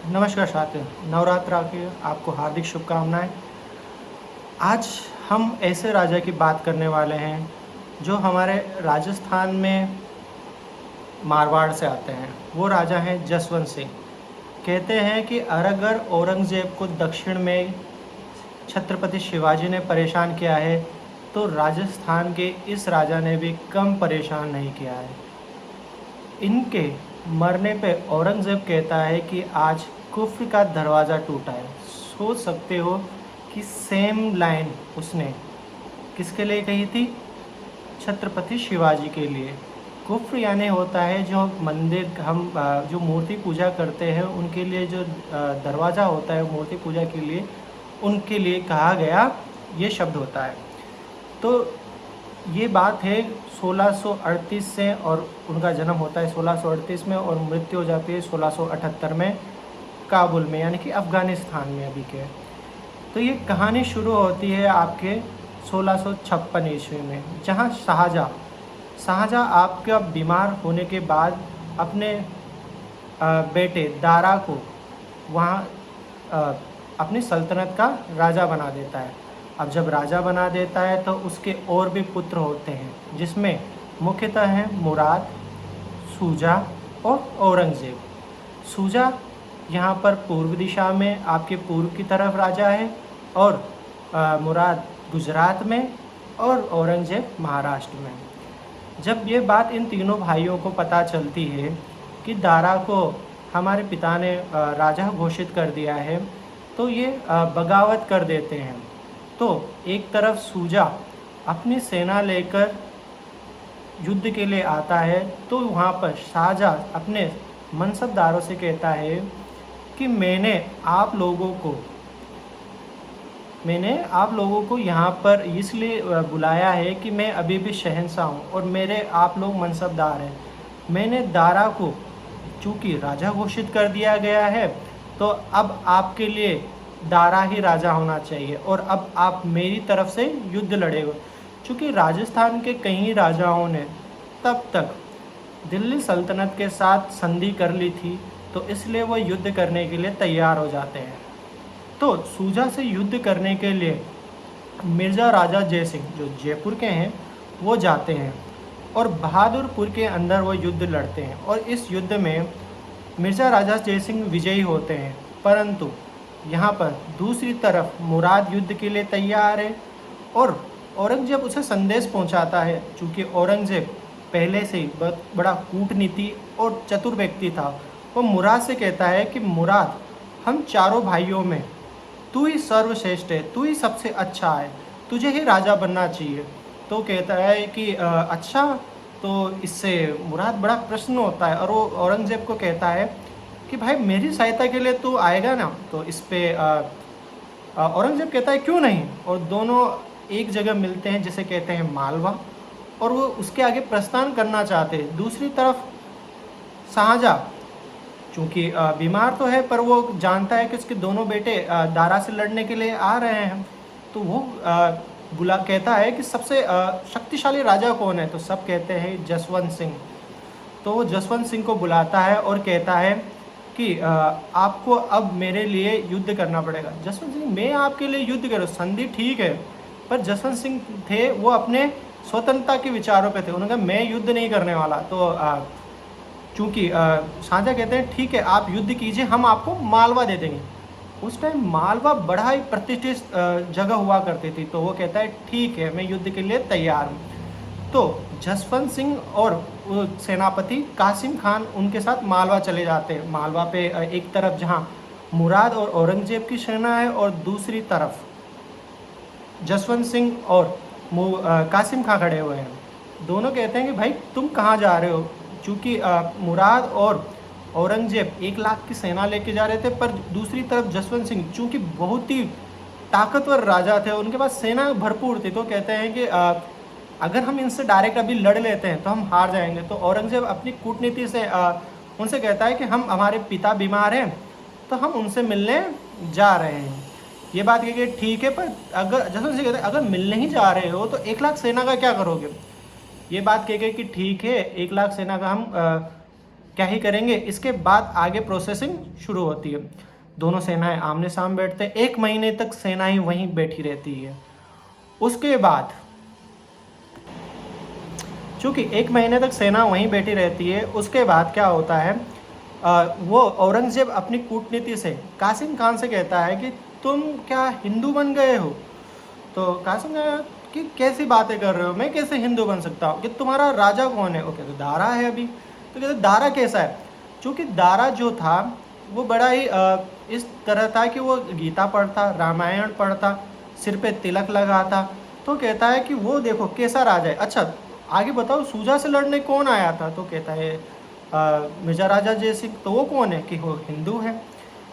नमस्कार साथियों, नवरात्रा की आपको हार्दिक शुभकामनाएं। आज हम ऐसे राजा की बात करने वाले हैं जो हमारे राजस्थान में मारवाड़ से आते हैं। वो राजा हैं जसवंत सिंह। कहते हैं कि अगर औरंगज़ेब को दक्षिण में छत्रपति शिवाजी ने परेशान किया है तो राजस्थान के इस राजा ने भी कम परेशान नहीं किया है। इनके मरने पे औरंगज़ेब कहता है कि आज कुफ्र का दरवाज़ा टूटा है। सोच सकते हो कि सेम लाइन उसने किसके लिए कही थी? छत्रपति शिवाजी के लिए। कुफ्र यानी होता है जो मंदिर हम जो मूर्ति पूजा करते हैं उनके लिए जो दरवाज़ा होता है मूर्ति पूजा के लिए, उनके लिए कहा गया ये शब्द होता है। तो ये बात है 1638 से, और उनका जन्म होता है 1638 में और मृत्यु हो जाती है 1678 में काबुल में, यानी कि अफ़गानिस्तान में अभी के। तो ये कहानी शुरू होती है आपके 1656 ईस्वी में, जहाँ शाहजहाँ आपका बीमार होने के बाद अपने बेटे दारा को वहाँ अपनी सल्तनत का राजा बना देता है। अब जब राजा बना देता है तो उसके और भी पुत्र होते हैं, जिसमें मुख्यतः हैं मुराद, शुजा और औरंगज़ेब। शुजा यहाँ पर पूर्व दिशा में आपके पूर्व की तरफ राजा है, और मुराद गुजरात में, और औरंगज़ेब महाराष्ट्र में। जब ये बात इन तीनों भाइयों को पता चलती है कि दारा को हमारे पिता ने राजा घोषित कर दिया है, तो ये बगावत कर देते हैं। तो एक तरफ शुजा अपनी सेना लेकर युद्ध के लिए आता है, तो वहाँ पर शाहजहाँ अपने मनसबदारों से कहता है कि मैंने आप लोगों को यहाँ पर इसलिए बुलाया है कि मैं अभी भी शहंशाह हूँ और मेरे आप लोग मनसबदार हैं। मैंने दारा को चूँकि राजा घोषित कर दिया गया है, तो अब आपके लिए दारा ही राजा होना चाहिए और अब आप मेरी तरफ से युद्ध लड़ेगा। चूँकि राजस्थान के कई राजाओं ने तब तक दिल्ली सल्तनत के साथ संधि कर ली थी, तो इसलिए वो युद्ध करने के लिए तैयार हो जाते हैं। तो शुजा से युद्ध करने के लिए मिर्ज़ा राजा जयसिंह, जो जयपुर के हैं, वो जाते हैं और बहादुरपुर के अंदर वो युद्ध लड़ते हैं, और इस युद्ध में मिर्ज़ा राजा जयसिंह विजयी होते हैं। परंतु यहाँ पर दूसरी तरफ मुराद युद्ध के लिए तैयार है, और औरंगज़ेब उसे संदेश पहुँचाता है। चूँकि औरंगज़ेब पहले से ही बहुत बड़ा कूटनीति और चतुर व्यक्ति था, वो मुराद से कहता है कि मुराद, हम चारों भाइयों में तू ही सर्वश्रेष्ठ है, तू ही सबसे अच्छा है, तुझे ही राजा बनना चाहिए। तो कहता है कि अच्छा। तो इससे मुराद बड़ा प्रश्न होता है, और वो औरंगज़ेब को कहता है कि भाई मेरी सहायता के लिए तू आएगा ना? तो इस पे औरंगज़ेब कहता है क्यों नहीं, और दोनों एक जगह मिलते हैं जिसे कहते हैं मालवा, और वो उसके आगे प्रस्थान करना चाहते हैं। दूसरी तरफ शाहजहाँ चूँकि बीमार तो है, पर वो जानता है कि उसके दोनों बेटे दारा से लड़ने के लिए आ रहे हैं, तो वो कहता है कि सबसे शक्तिशाली राजा कौन है? तो सब कहते हैं जसवंत सिंह। तो वो जसवंत सिंह को बुलाता है और कहता है कि आपको अब मेरे लिए युद्ध करना पड़ेगा। जसवंत सिंह, मैं आपके लिए युद्ध करूँ, संधि ठीक है, पर जसवंत सिंह थे वो अपने स्वतंत्रता के विचारों पे थे। उन्होंने कहा मैं युद्ध नहीं करने वाला। तो चूँकि शाहजहाँ कहते हैं ठीक है, आप युद्ध कीजिए, हम आपको मालवा दे देंगे। उस टाइम मालवा बड़ा ही प्रतिष्ठित जगह हुआ करती थी। तो वो कहता है ठीक है, मैं युद्ध के लिए तैयार हूँ। तो जसवंत सिंह और सेनापति कासिम खान उनके साथ मालवा चले जाते हैं। मालवा पे एक तरफ जहाँ मुराद और औरंगज़ेब की सेना है, और दूसरी तरफ जसवंत सिंह और कासिम खान खड़े हुए हैं। दोनों कहते हैं कि भाई तुम कहाँ जा रहे हो? चूँकि मुराद और औरंगज़ेब 1 लाख की सेना लेके जा रहे थे, पर दूसरी तरफ जसवंत सिंह चूँकि बहुत ही ताकतवर राजा थे, उनके पास सेना भरपूर थी। तो कहते हैं कि अगर हम इनसे डायरेक्ट अभी लड़ लेते हैं तो हम हार जाएंगे। तो औरंगज़ेब अपनी कूटनीति से उनसे कहता है कि हमारे पिता बीमार हैं, तो हम उनसे मिलने जा रहे हैं। ये बात कह के ठीक है, पर अगर जसवंत सिंह कहते हैं अगर मिलने ही जा रहे हो तो 1 लाख सेना का क्या करोगे? ये बात कह के कि ठीक है, 1 लाख सेना का हम क्या ही करेंगे। इसके बाद आगे प्रोसेसिंग शुरू होती है। दोनों सेनाएं आमने सामने बैठते हैं, 1 महीने तक सेनाएं वहीं बैठी रहती है। उसके बाद चूँकि 1 महीने तक सेना वहीं बैठी रहती है, उसके बाद क्या होता है, वो औरंगज़ेब अपनी कूटनीति से कासिम खान से कहता है कि तुम क्या हिंदू बन गए हो। तो कासिम खान कि कैसी बातें कर रहे हो, मैं कैसे हिंदू बन सकता हूँ, कि तुम्हारा राजा कौन है। वो कहते दारा है अभी। तो कहते दारा कैसा है। चूँकि दारा जो था वो बड़ा ही इस तरह था कि वो गीता पढ़ता, रामायण पढ़ता, सिर पे तिलक लगाता। तो कहता है कि वो देखो कैसा राजा है। अच्छा आगे बताओ सूजा से लड़ने कौन आया था। तो कहता है मिर्जा राजा जयसिंह। तो वो कौन है, कि वो हिंदू है।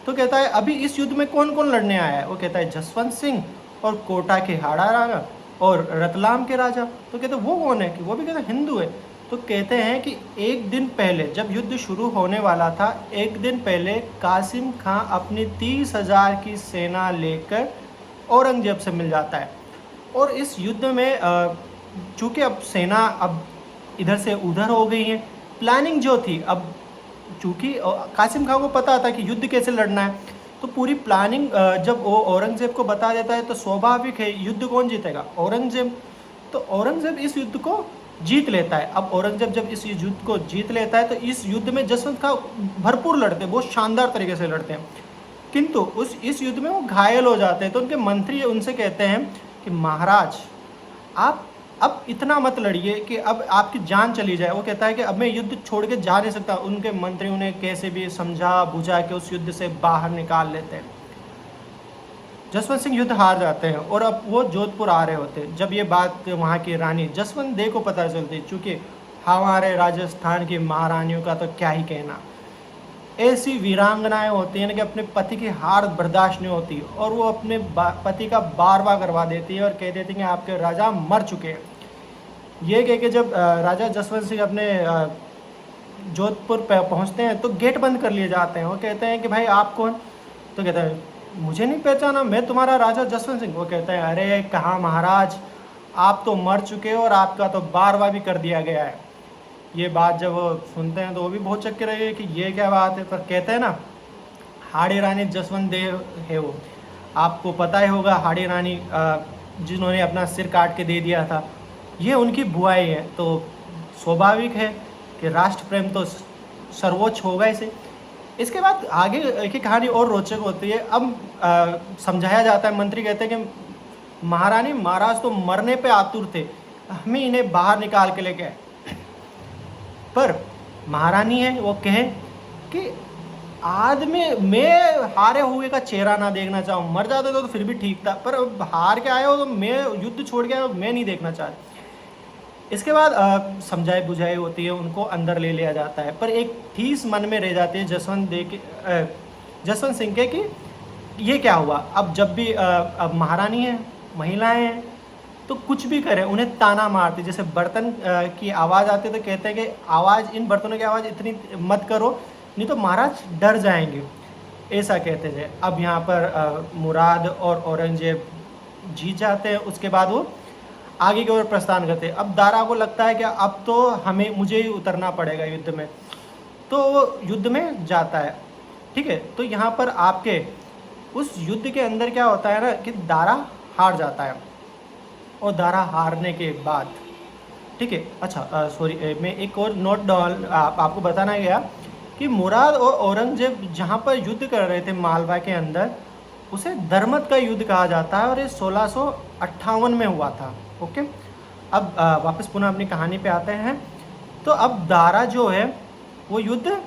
तो कहता है अभी इस युद्ध में कौन कौन लड़ने आया है। वो कहता है जसवंत सिंह और कोटा के हाड़ा राजा और रतलाम के राजा। तो कहते वो कौन है, कि वो भी कहते हिंदू है। तो कहते हैं कि एक दिन पहले जब युद्ध शुरू होने वाला था, एक दिन पहले कासिम खां अपनी 30,000 की सेना लेकर औरंगजेब से मिल जाता है। और इस युद्ध में चूँकि अब सेना अब इधर से उधर हो गई है, प्लानिंग जो थी अब चूँकि कासिम खां को पता था कि युद्ध कैसे लड़ना है, तो पूरी प्लानिंग जब वो औरंगज़ेब को बता देता है तो स्वाभाविक है युद्ध कौन जीतेगा, औरंगज़ेब। तो औरंगज़ेब इस युद्ध को जीत लेता है। अब औरंगज़ेब जब इस युद्ध को जीत लेता है तो इस युद्ध में जसवंत खां भरपूर लड़ते हैं, बहुत शानदार तरीके से लड़ते हैं, किंतु इस युद्ध में वो घायल हो जाते हैं। तो उनके मंत्री उनसे कहते हैं कि महाराज आप अब इतना मत लड़िए कि अब आपकी जान चली जाए। वो कहता है कि अब मैं युद्ध छोड़ के जा नहीं सकता। उनके मंत्री उन्हें कैसे भी समझा बुझा के उस युद्ध से बाहर निकाल लेते हैं। जसवंत सिंह युद्ध हार जाते हैं और अब वो जोधपुर आ रहे होते हैं। जब ये बात वहाँ की रानी जसवंत देव को पता चलती, चूँकि हमारे राजस्थान की महारानियों का तो क्या ही कहना, ऐसी वीरांगनाएं होती हैं कि अपने पति की हार बर्दाश्त नहीं होती और वो अपने पति का बारवा करवा देती है और कह देती हैं कि आपके राजा मर चुके हैं। ये कह के जब राजा जसवंत सिंह अपने जोधपुर पहुंचते हैं तो गेट बंद कर लिए जाते हैं। वो कहते हैं कि भाई आप कौन। तो कहते हैं मुझे नहीं पहचाना, मैं तुम्हारा राजा जसवंत सिंह। वो कहते हैं अरे कहाँ महाराज, आप तो मर चुके हो और आपका तो बारवा भी कर दिया गया है। ये बात जब वो सुनते हैं तो वो भी बहुत चक्के रहे कि ये क्या बात है। पर कहते हैं ना हाड़ी रानी जसवंत देव है वो, आपको पता ही होगा हाड़ी रानी जिन्होंने अपना सिर काट के दे दिया था, ये उनकी बुआई है। तो स्वाभाविक है कि राष्ट्र प्रेम तो सर्वोच्च होगा इसे। इसके बाद आगे एक कहानी और रोचक होती है। अब समझाया जाता है, मंत्री कहते हैं कि महारानी महाराज तो मरने पे आतुर थे, हमें इन्हें बाहर निकाल के लेके आए। पर महारानी है वो कहे कि आदमी मैं हारे हुए का चेहरा ना देखना चाहूँ, मर जाते तो फिर भी ठीक था, पर अब हार के आए हो तो मैं युद्ध छोड़ के आया मैं नहीं देखना चाहता। इसके बाद समझाई बुझाई होती है, उनको अंदर ले लिया जाता है। पर एक ठीस मन में रह जाती है जसवंत सिंह के कि ये क्या हुआ। अब जब भी अब महारानी है, महिलाएं हैं, तो कुछ भी करें उन्हें ताना मारती। जैसे बर्तन की आवाज़ आती है तो कहते हैं कि आवाज़, इन बर्तनों की आवाज़ इतनी मत करो नहीं तो महाराज डर जाएंगे, ऐसा कहते थे। अब यहाँ पर मुराद और औरंगजेब जीत जाते हैं। उसके बाद वो आगे की ओर प्रस्थान करते हैं। अब दारा को लगता है कि अब तो मुझे ही उतरना पड़ेगा युद्ध में, तो वो युद्ध में जाता है। ठीक है, तो यहाँ पर आपके उस युद्ध के अंदर क्या होता है ना कि दारा हार जाता है। और दारा हारने के बाद ठीक है, अच्छा सॉरी मैं एक और नोट डाउन आपको बताना गया कि मुराद और औरंगजेब जहाँ पर युद्ध कर रहे थे मालवा के अंदर, उसे धर्मत का युद्ध कहा जाता है और ये 1658 में हुआ था। ओके, अब वापस पुनः अपनी कहानी पे आते हैं। तो अब दारा जो है वो युद्ध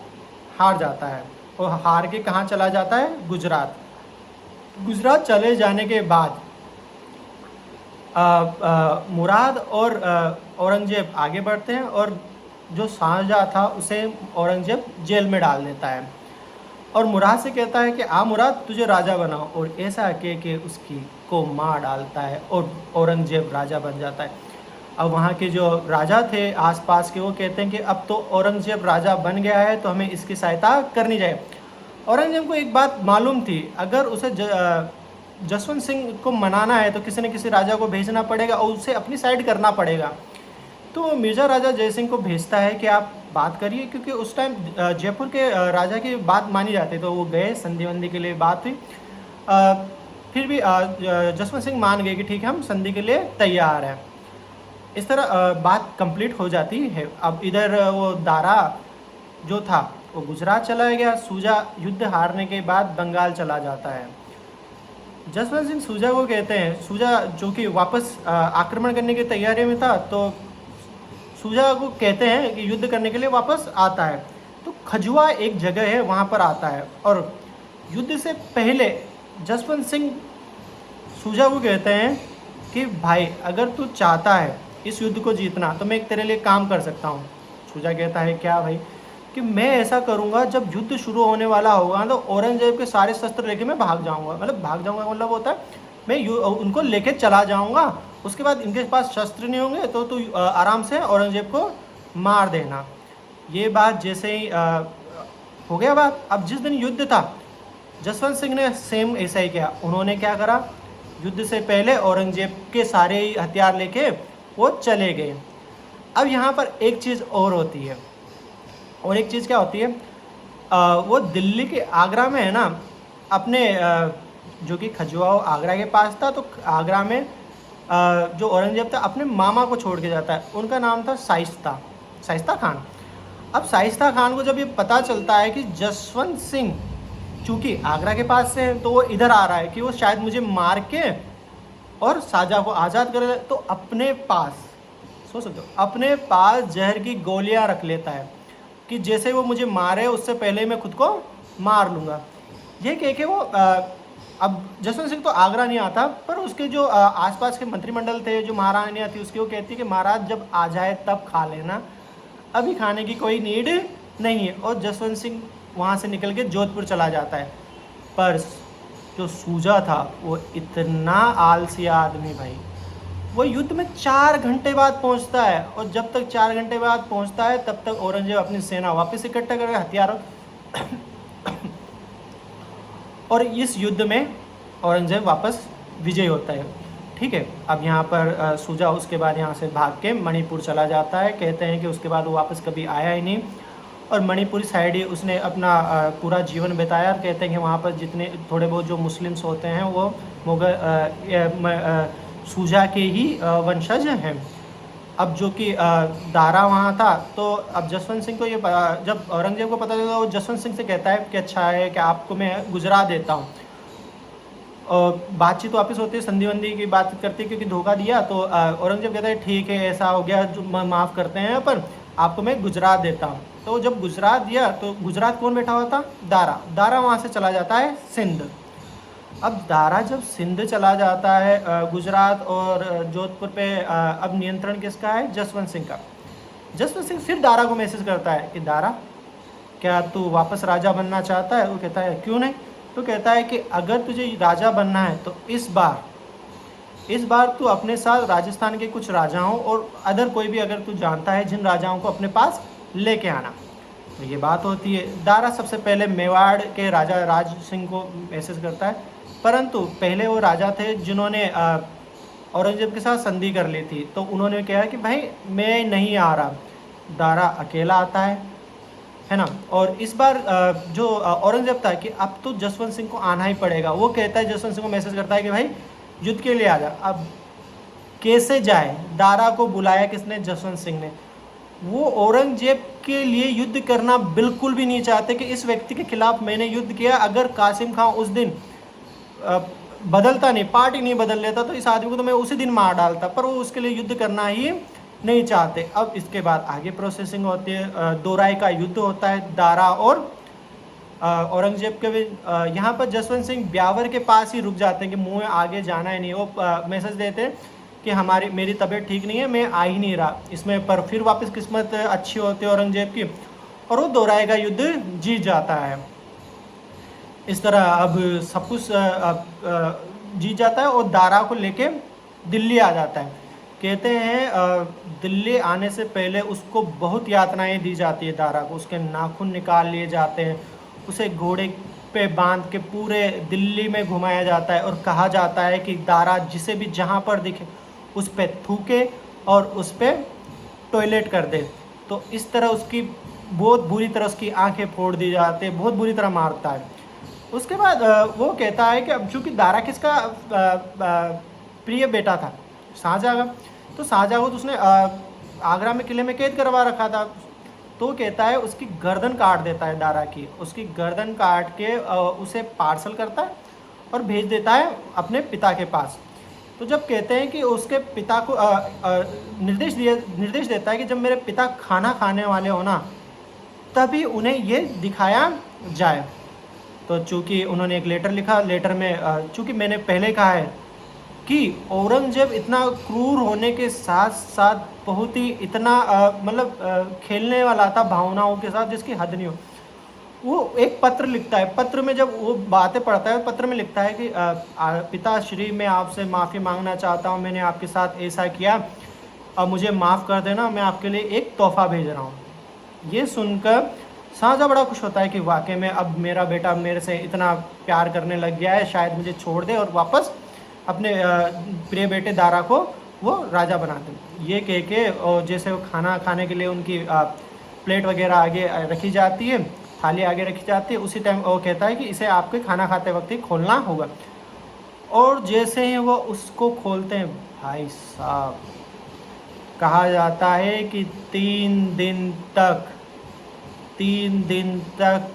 हार जाता है और हार के कहाँ चला जाता है, गुजरात। गुजरात चले जाने के बाद मुराद और औरंगजेब आगे बढ़ते हैं और जो शाहजहाँ था उसे औरंगजेब जेल में डाल देता है और मुराद से कहता है कि मुराद तुझे राजा बनाओ, और ऐसा कह के उसकी को मार डालता है और औरंगजेब राजा बन जाता है। अब वहाँ के जो राजा थे आसपास के वो कहते हैं कि अब तो औरंगजेब राजा बन गया है तो हमें इसकी सहायता करनी चाहिए। औरंगजेब को एक बात मालूम थी, अगर उसे जसवंत सिंह को मनाना है तो किसी न किसी राजा को भेजना पड़ेगा और उसे अपनी साइड करना पड़ेगा। तो मिर्जा राजा जयसिंह को भेजता है कि आप बात करिए, क्योंकि उस टाइम जयपुर के राजा की बात मानी जाती है, तो वो गए, संधि वंधि के लिए बात हुई। फिर भी जसवंत सिंह मान गए कि ठीक है, हम संधि के लिए तैयार हैं। इस तरह बात कंप्लीट हो जाती है। अब इधर वो दारा जो था वो गुजरात चला गया, सूजा युद्ध हारने के बाद बंगाल चला जाता है। जसवंत सिंह सूजा को कहते हैं, सूजा जो कि वापस आक्रमण करने की तैयारी में था, तो सूजा को कहते हैं कि युद्ध करने के लिए वापस आता है। तो खजुआ एक जगह है, वहाँ पर आता है, और युद्ध से पहले जसवंत सिंह सूजा को कहते हैं कि भाई अगर तू चाहता है इस युद्ध को जीतना तो मैं एक तेरे लिए काम कर सकता हूँ। सूजा कहता है क्या भाई? कि मैं ऐसा करूँगा, जब युद्ध शुरू होने वाला होगा तो औरंगजेब के सारे शस्त्र लेके मैं भाग जाऊँगा। मतलब भाग जाऊँगा मतलब होता है मैं उनको लेके चला जाऊँगा, उसके बाद इनके पास शस्त्र नहीं होंगे तो तू आराम से औरंगजेब को मार देना। ये बात जैसे ही हो गया बात। अब जिस दिन युद्ध था, जसवंत सिंह ने सेम ऐसा ही किया। उन्होंने क्या करा, युद्ध से पहले औरंगजेब के सारे हथियार लेके वो चले गए। अब यहाँ पर एक चीज़ और होती है, और एक चीज़ क्या होती है, वो दिल्ली के आगरा में है ना, अपने जो कि खजुआहो आगरा के पास था, तो आगरा में जो औरंगजेब था अपने मामा को छोड़ के जाता है। उनका नाम था शाइस्ता खान। अब शाइस्ता खान को जब ये पता चलता है कि जसवंत सिंह चूँकि आगरा के पास से है, तो वो इधर आ रहा है कि वो शायद मुझे मार के और शाहजहाँ को आज़ाद कर, तो अपने पास, सोच सकते हो, अपने पास जहर की गोलियां रख लेता है कि जैसे वो मुझे मारे उससे पहले मैं खुद को मार लूँगा। ये कह के वो अब जसवंत सिंह तो आगरा नहीं आता, पर उसके जो आसपास के मंत्रिमंडल थे, जो महारानियाँ थी, उसकी वो कहती है कि महाराज जब आ जाए तब खा लेना, अभी खाने की कोई नीड नहीं है। और जसवंत सिंह वहाँ से निकल के जोधपुर चला जाता है। पर जो सूजा था वो इतना आलसी आदमी भाई, वो युद्ध में 4 घंटे बाद पहुंचता है, और जब तक 4 घंटे बाद पहुंचता है तब तक औरंगजेब अपनी सेना वापस इकट्ठा करके हथियारों और इस युद्ध में औरंगजेब वापस विजयी होता है। ठीक है। अब यहाँ पर सूजा उसके बाद यहाँ से भाग के मणिपुर चला जाता है। कहते हैं कि उसके बाद वो वापस कभी आया ही नहीं, और मणिपुर साइड ही उसने अपना पूरा जीवन बिताया। कहते हैं कि वहाँ पर जितने थोड़े बहुत जो मुस्लिम्स होते हैं वो मुगल सूजा के ही वंशज हैं। अब जो कि दारा वहाँ था, तो अब जसवंत सिंह को ये जब औरंगजेब को पता चला, वो जसवंत सिंह से कहता है कि अच्छा है कि आपको मैं गुजरा देता हूँ। और बातचीत वापस होती है, संधि वंधि की बात करती है, क्योंकि धोखा दिया। तो औरंगजेब कहता है ठीक है, ऐसा हो गया, जो माफ़ करते हैं, पर आपको मैं गुजरात देता हूँ। तो जब गुजरात दिया तो गुजरात कौन बैठा हुआ था? दारा वहाँ से चला जाता है सिंध। अब दारा जब सिंध चला जाता है, गुजरात और जोधपुर पे अब नियंत्रण किसका है? जसवंत सिंह का। जसवंत सिंह फिर दारा को मैसेज करता है कि दारा, क्या तू वापस राजा बनना चाहता है? वो कहता है क्यों नहीं। तो कहता है कि अगर तुझे राजा बनना है तो इस बार तू अपने साथ राजस्थान के कुछ राजाओं और अदर कोई भी अगर तू जानता है जिन राजाओं को अपने पास लेके आना। तो ये बात होती है। दारा सबसे पहले मेवाड़ के राजा राज सिंह को मैसेज करता है, परंतु पहले वो राजा थे जिन्होंने औरंगजेब के साथ संधि कर ली थी। तो उन्होंने कहा कि भाई मैं नहीं आ रहा। दारा अकेला आता है ना। और इस बार जो औरंगजेब था कि अब तो जसवंत सिंह को आना ही पड़ेगा। वो कहता है, जसवंत सिंह को मैसेज करता है कि भाई युद्ध के लिए आ जा। अब कैसे जाए? दारा को बुलाया किसने? जसवंत सिंह ने। वो औरंगजेब के लिए युद्ध करना बिल्कुल भी नहीं चाहते कि इस व्यक्ति के खिलाफ मैंने युद्ध किया, अगर कासिम खां उस दिन बदलता नहीं, पार्टी नहीं बदल लेता, तो इस आदमी को तो मैं उसी दिन मार डालता। पर वो उसके लिए युद्ध करना ही नहीं चाहते। अब इसके बाद आगे प्रोसेसिंग होती है। दोराई का युद्ध होता है दारा और औरंगजेब के। यहाँ पर जसवंत सिंह ब्यावर के पास ही रुक जाते हैं कि मुँह में आगे जाना ही नहीं। वो मैसेज देते हैं कि मेरी तबीयत ठीक नहीं है, मैं आ ही नहीं रहा इसमें। पर फिर वापस किस्मत अच्छी होती है औरंगजेब की, और वो दोराई का युद्ध जीत जाता है। इस तरह अब सब कुछ जीत जाता है और दारा को लेके दिल्ली आ जाता है। कहते हैं दिल्ली आने से पहले उसको बहुत यातनाएं दी जाती है दारा को। उसके नाखून निकाल लिए जाते हैं, उसे घोड़े पे बांध के पूरे दिल्ली में घुमाया जाता है, और कहा जाता है कि दारा जिसे भी जहाँ पर दिखे उस पर थूके और उस पर टॉयलेट कर दे। तो इस तरह उसकी बहुत बुरी तरह उसकी आंखें फोड़ दी जाती है, बहुत बुरी तरह मारता है। उसके बाद वो कहता है कि अब चूंकि दारा किसका प्रिय बेटा था, शाहजहाँ का, तो शाहजहाँ को तो उसने आगरा में किले में कैद करवा रखा था। तो वो कहता है उसकी गर्दन काट देता है दारा की, उसकी गर्दन काट के उसे पार्सल करता है और भेज देता है अपने पिता के पास। तो जब कहते हैं कि उसके पिता को निर्देश देता है कि जब मेरे पिता खाना खाने वाले हो ना, तभी उन्हें ये दिखाया जाए। तो चूँकि उन्होंने एक लेटर लिखा, लेटर में चूँकि मैंने पहले कहा है कि औरंगजेब इतना क्रूर होने के साथ साथ बहुत ही इतना मतलब खेलने वाला था भावनाओं के साथ जिसकी हद नहीं हो। वो एक पत्र लिखता है, पत्र में जब वो बातें पढ़ता है, पत्र में लिखता है कि पिताश्री, मैं आपसे माफ़ी मांगना चाहता हूँ, मैंने आपके साथ ऐसा किया, अब मुझे माफ़ कर देना, मैं आपके लिए एक तोहफ़ा भेज रहा हूँ। ये सुनकर शाहजहाँ बड़ा खुश होता है कि वाकई में अब मेरा बेटा मेरे से इतना प्यार करने लग गया है, शायद मुझे छोड़ दे और वापस अपने प्रिय बेटे दारा को वो राजा बना दे। ये कह के और जैसे वो खाना खाने के लिए उनकी प्लेट वगैरह आगे रखी जाती है, थाली आगे रखी जाती है, उसी टाइम वो कहता है कि इसे आपके खाना खाते वक्त ही खोलना होगा। और जैसे ही वो उसको खोलते हैं, भाई साहब, कहा जाता है कि 3 दिन तक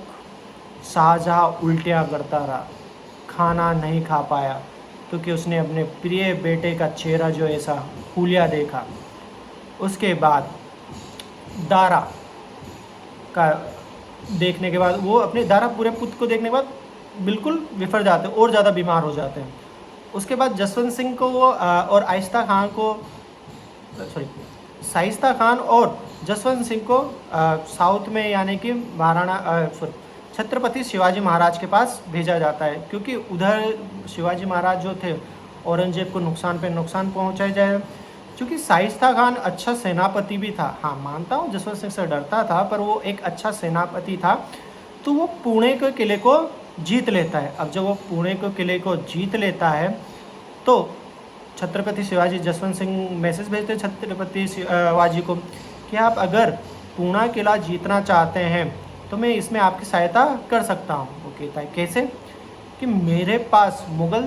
शाहजहाँ उल्टियाँ करता रहा, खाना नहीं खा पाया, क्योंकि उसने अपने प्रिय बेटे का चेहरा जो ऐसा हुलिया देखा। उसके बाद दारा का देखने के बाद वो अपने दारा पूरे पुत्र को देखने के बाद बिल्कुल विफर जाते हैं और ज़्यादा बीमार हो जाते हैं। उसके बाद जसवंत सिंह को वो और आहिस्ता खान को शाइस्ता खान और जसवंत सिंह को साउथ में यानी कि छत्रपति शिवाजी महाराज के पास भेजा जाता है, क्योंकि उधर शिवाजी महाराज जो थे औरंगजेब को नुकसान पे नुकसान पहुंचाए जाए। क्योंकि शाइस्ता खान अच्छा सेनापति भी था, हाँ मानता हूँ जसवंत सिंह से डरता था, पर वो एक अच्छा सेनापति था। तो वो पुणे के किले को जीत लेता है। अब जब वो पुणे के किले को जीत लेता है तो छत्रपति शिवाजी जसवंत सिंह मैसेज भेजते हैं छत्रपति शिवाजी को कि आप अगर पूना किला जीतना चाहते हैं तो मैं इसमें आपकी सहायता कर सकता हूँ। वो कहता है कैसे, कि मेरे पास मुग़ल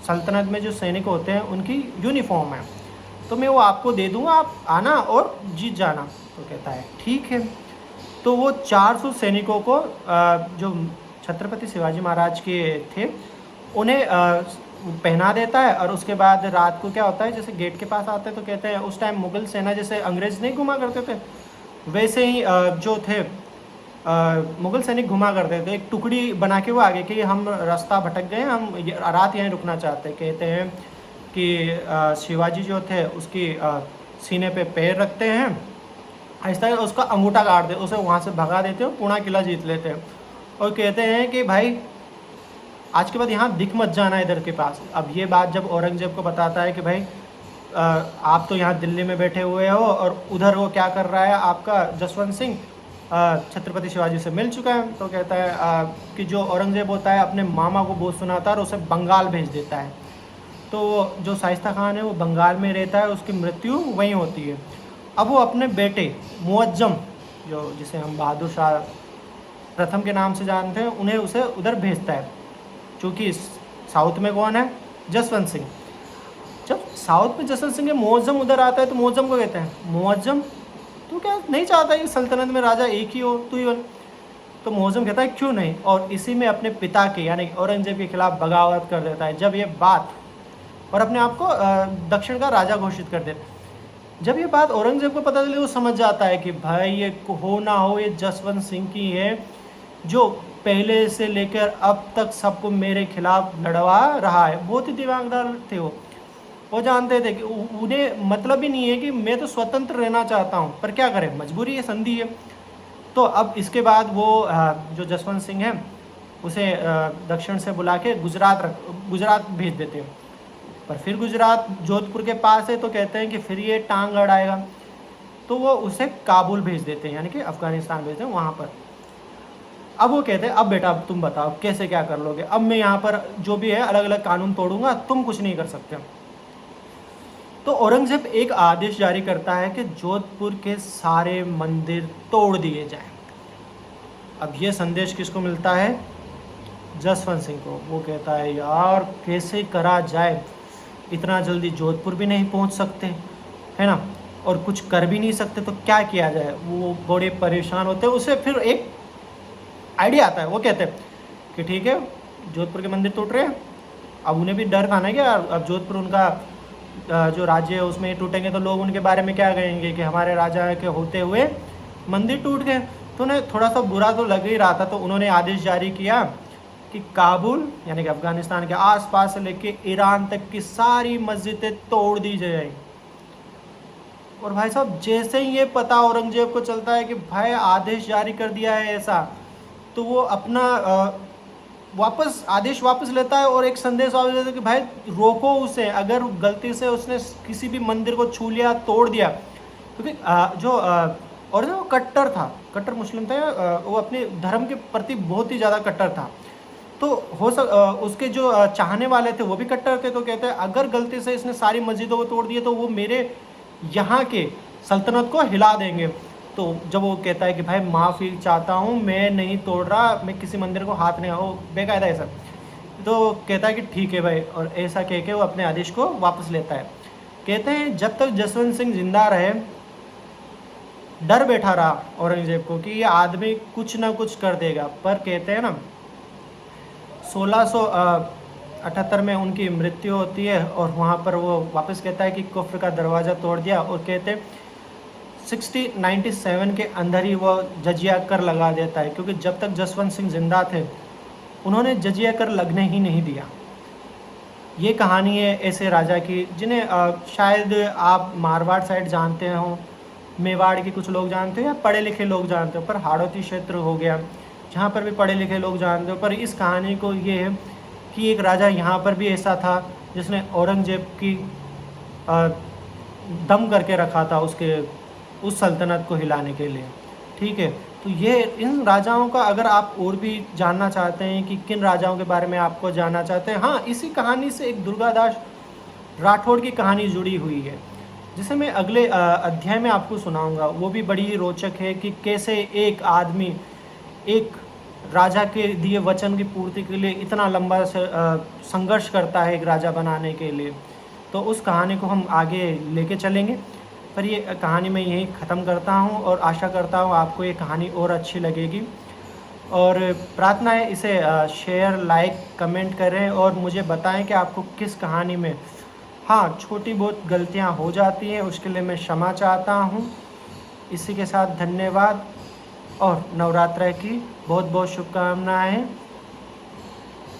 सल्तनत में जो सैनिक होते हैं उनकी यूनिफॉर्म है, तो मैं वो आपको दे दूँगा, आप आना और जीत जाना। तो कहता है ठीक है। तो वो 400 सैनिकों को जो छत्रपति शिवाजी महाराज के थे उन्हें पहना देता है। और उसके बाद रात को क्या होता है, जैसे गेट के पास आते हैं तो कहते हैं उस टाइम मुग़ल सेना जैसे अंग्रेज़ नहीं घुमा करते थे, वैसे ही जो थे मुग़ल सैनिक घुमा करते थे। एक टुकड़ी बना के वो आगे कि हम रास्ता भटक गए, हम रात यहीं रुकना चाहते हैं। कहते हैं कि शिवाजी जो थे उसकी सीने पे पैर रखते हैं, आहिस्ता उसका अंगूठा काट दे, उसे वहाँ से भगा देते हैं, पूना किला जीत लेते हैं। और कहते हैं कि भाई आज के बाद यहाँ दिख मत जाना इधर के पास। अब ये बात जब औरंगजेब को बताता है कि भाई आप तो यहाँ दिल्ली में बैठे हुए हो और उधर वो क्या कर रहा है, आपका जसवंत सिंह छत्रपति शिवाजी से मिल चुका है। तो कहता है कि जो औरंगजेब होता है अपने मामा को बहुत सुनाता है और उसे बंगाल भेज देता है। तो जो शाइस्ता खान है वो बंगाल में रहता है, उसकी मृत्यु वहीं होती है। अब वो अपने बेटे मुअज्जम, जो जिसे हम बहादुर शाह प्रथम के नाम से जानते हैं, उन्हें उसे उधर भेजता है। क्योंकि साउथ में कौन है, जसवंत सिंह। जब साउथ में जसवंत सिंह के मुअज्जम उधर आता है तो मुअज्जम को कहते हैं मुअज्जम तू क्या नहीं चाहता कि सल्तनत में राजा एक ही हो, तू ही बन। तो मुअज्जम कहता है क्यों नहीं, और इसी में अपने पिता के यानी औरंगजेब के खिलाफ बगावत कर देता है। जब ये बात और अपने आप को दक्षिण का राजा घोषित कर देता है। जब ये बात औरंगजेब को पता चली वो समझ जाता है कि भाई ये हो ना हो ये जसवंत सिंह की है, जो पहले से लेकर अब तक सबको मेरे खिलाफ लड़वा रहा है। बहुत ही दिमागदार थे वो जानते थे कि उन्हें मतलब ही नहीं है कि मैं तो स्वतंत्र रहना चाहता हूँ, पर क्या करें, मजबूरी है, संधि है। तो अब इसके बाद वो जो जसवंत सिंह है उसे दक्षिण से बुला के गुजरात भेज देते हैं। पर फिर गुजरात जोधपुर के पास है तो कहते हैं कि फिर ये टांग अड़ाएगा, तो वो उसे काबुल भेज देते हैं, यानी कि अफ़गानिस्तान भेजते हैं वहाँ पर। अब वो कहते हैं अब बेटा तुम बताओ कैसे क्या कर लोगे, अब मैं यहाँ पर जो भी है अलग अलग कानून तोड़ूंगा, तुम कुछ नहीं कर सकते। तो औरंगज़ेब एक आदेश जारी करता है कि जोधपुर के सारे मंदिर तोड़ दिए जाएं। अब ये संदेश किसको मिलता है? जसवंत सिंह को। वो कहता है यार कैसे करा जाए, इतना जल्दी जोधपुर भी नहीं पहुंच सकते, है ना, और कुछ कर भी नहीं सकते, तो क्या किया जाए। वो बड़े परेशान होते हैं। उसे फिर एक आइडिया आता है। वो कहते हैं कि ठीक है, जोधपुर के मंदिर टूट रहे हैं, अब उन्हें भी डर खाना है कि यार अब जोधपुर उनका जो राज्य है उसमें टूटेंगे तो लोग उनके बारे में क्या कहेंगे कि हमारे राजा के होते हुए मंदिर टूट गए। तो उन्हें थोड़ा सा बुरा तो लग ही रहा था। तो उन्होंने आदेश जारी किया कि काबुल यानी कि अफगानिस्तान के आसपास से लेके ईरान तक की सारी मस्जिदें तोड़ दी जाए। और भाई साहब जैसे ही ये पता औरंगजेब को चलता है कि भाई आदेश जारी कर दिया है ऐसा, तो वो अपना आदेश वापस लेता है और एक संदेश वापस लेता है कि भाई रोको उसे, अगर गलती से उसने किसी भी मंदिर को छू लिया, तोड़ दिया, क्योंकि और जो कट्टर था, कट्टर मुस्लिम था, वो अपने धर्म के प्रति बहुत ही ज़्यादा कट्टर था। तो उसके जो चाहने वाले थे वो भी कट्टर थे। तो कहते हैं अगर गलती से इसने सारी मस्जिदों को तोड़ दिए तो वो मेरे यहाँ के सल्तनत को हिला देंगे। तो जब वो कहता है कि भाई माफ़ी चाहता हूँ, मैं नहीं तोड़ रहा, मैं किसी मंदिर को हाथ नहीं, वो बेकायदा ऐसा, तो कहता है कि ठीक है भाई, और ऐसा कह के वो अपने आदेश को वापस लेता है। कहते हैं जब तक जसवंत सिंह जिंदा रहे, डर बैठा रहा औरंगजेब को कि ये आदमी कुछ ना कुछ कर देगा। पर कहते हैं ना 1678 में उनकी मृत्यु होती है और वहाँ पर वो वापस कहता है कि कुफ्र का दरवाज़ा तोड़ दिया। और कहते हैं 1697 के अंदर ही वो जजिया कर लगा देता है, क्योंकि जब तक जसवंत सिंह जिंदा थे उन्होंने जजिया कर लगने ही नहीं दिया। ये कहानी है ऐसे राजा की जिन्हें शायद आप मारवाड़ साइड जानते हो, मेवाड़ के कुछ लोग जानते हो या पढ़े लिखे लोग जानते हो, पर हाड़ौती क्षेत्र हो गया जहाँ पर भी पढ़े लिखे लोग जानते हो। पर इस कहानी को ये है कि एक राजा यहाँ पर भी ऐसा था जिसने औरंगजेब की दम करके रखा था उस सल्तनत को हिलाने के लिए। ठीक है, तो ये इन राजाओं का अगर आप और भी जानना चाहते हैं कि किन राजाओं के बारे में आपको जानना चाहते हैं, हाँ, इसी कहानी से एक दुर्गादास राठौड़ की कहानी जुड़ी हुई है जिसे मैं अगले अध्याय में आपको सुनाऊंगा। वो भी बड़ी ही रोचक है कि कैसे एक आदमी एक राजा के दिए वचन की पूर्ति के लिए इतना लंबा संघर्ष करता है एक राजा बनाने के लिए। तो उस कहानी को हम आगे लेके चलेंगे, पर ये कहानी मैं यहीं ख़त्म करता हूँ और आशा करता हूँ आपको ये कहानी और अच्छी लगेगी। और प्रार्थना है इसे शेयर, लाइक, कमेंट करें और मुझे बताएं कि आपको किस कहानी में, हाँ, छोटी बहुत गलतियाँ हो जाती हैं, उसके लिए मैं क्षमा चाहता हूँ। इसी के साथ धन्यवाद और नवरात्र की बहुत बहुत शुभकामनाएँ।